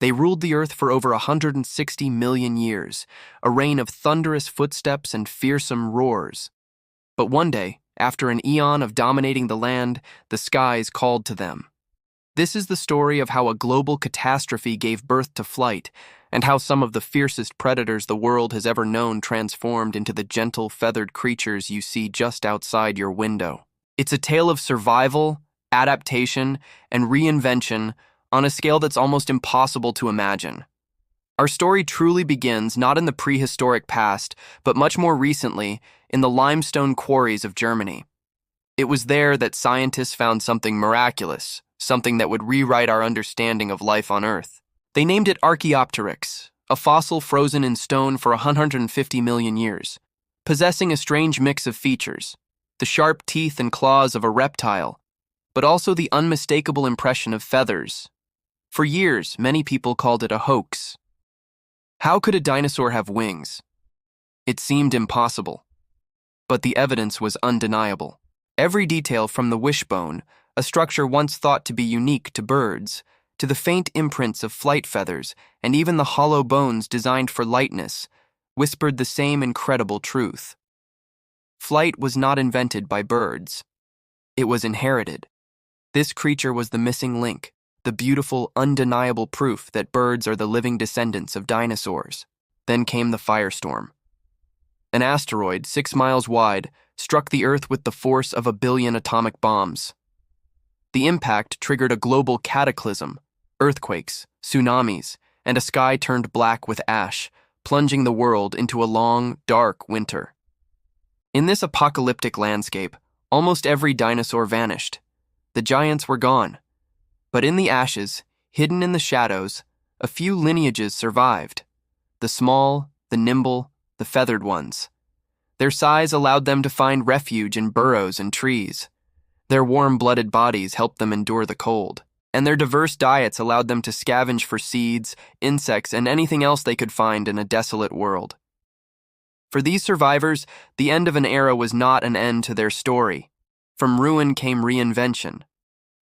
They ruled the earth for over 160 million years, a reign of thunderous footsteps and fearsome roars. But one day, after an eon of dominating the land, the skies called to them. This is the story of how a global catastrophe gave birth to flight, and how some of the fiercest predators the world has ever known transformed into the gentle, feathered creatures you see just outside your window. It's a tale of survival, adaptation, and reinvention on a scale that's almost impossible to imagine. Our story truly begins not in the prehistoric past, but much more recently in the limestone quarries of Germany. It was there that scientists found something miraculous, something that would rewrite our understanding of life on Earth. They named it Archaeopteryx, a fossil frozen in stone for 150 million years, possessing a strange mix of features: the sharp teeth and claws of a reptile, but also the unmistakable impression of feathers. For years, many people called it a hoax. How could a dinosaur have wings? It seemed impossible. But the evidence was undeniable. Every detail from the wishbone, a structure once thought to be unique to birds, to the faint imprints of flight feathers, and even the hollow bones designed for lightness, whispered the same incredible truth. Flight was not invented by birds. It was inherited. This creature was the missing link, the beautiful, undeniable proof that birds are the living descendants of dinosaurs. Then came the firestorm. An asteroid, 6 miles wide, struck the Earth with the force of 1 billion atomic bombs. The impact triggered a global cataclysm, earthquakes, tsunamis, and a sky turned black with ash, plunging the world into a long, dark winter. In this apocalyptic landscape, almost every dinosaur vanished. The giants were gone. But in the ashes, hidden in the shadows, a few lineages survived. The small, the nimble, the feathered ones. Their size allowed them to find refuge in burrows and trees. Their warm-blooded bodies helped them endure the cold, and their diverse diets allowed them to scavenge for seeds, insects, and anything else they could find in a desolate world. For these survivors, the end of an era was not an end to their story. From ruin came reinvention.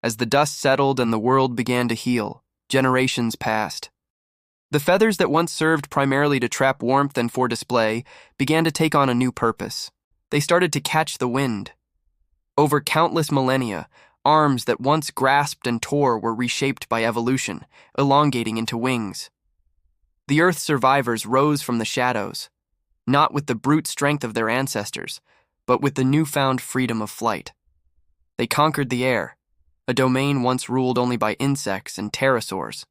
As the dust settled and the world began to heal, generations passed. The feathers that once served primarily to trap warmth and for display began to take on a new purpose. They started to catch the wind. Over countless millennia, arms that once grasped and tore were reshaped by evolution, elongating into wings. The Earth's survivors rose from the shadows, not with the brute strength of their ancestors, but with the newfound freedom of flight. They conquered the air, a domain once ruled only by insects and pterosaurs.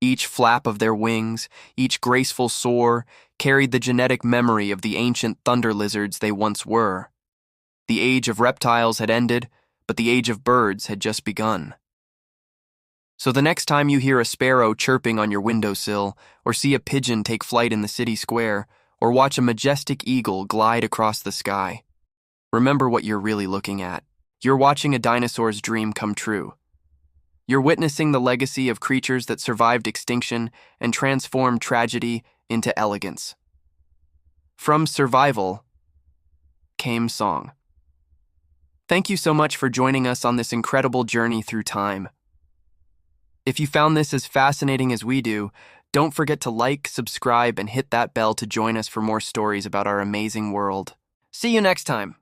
Each flap of their wings, each graceful soar, carried the genetic memory of the ancient thunder lizards they once were. The age of reptiles had ended, but the age of birds had just begun. So the next time you hear a sparrow chirping on your windowsill, or see a pigeon take flight in the city square, or watch a majestic eagle glide across the sky, remember what you're really looking at. You're watching a dinosaur's dream come true. You're witnessing the legacy of creatures that survived extinction and transformed tragedy into elegance. From survival came song. Thank you so much for joining us on this incredible journey through time. If you found this as fascinating as we do, don't forget to like, subscribe, and hit that bell to join us for more stories about our amazing world. See you next time.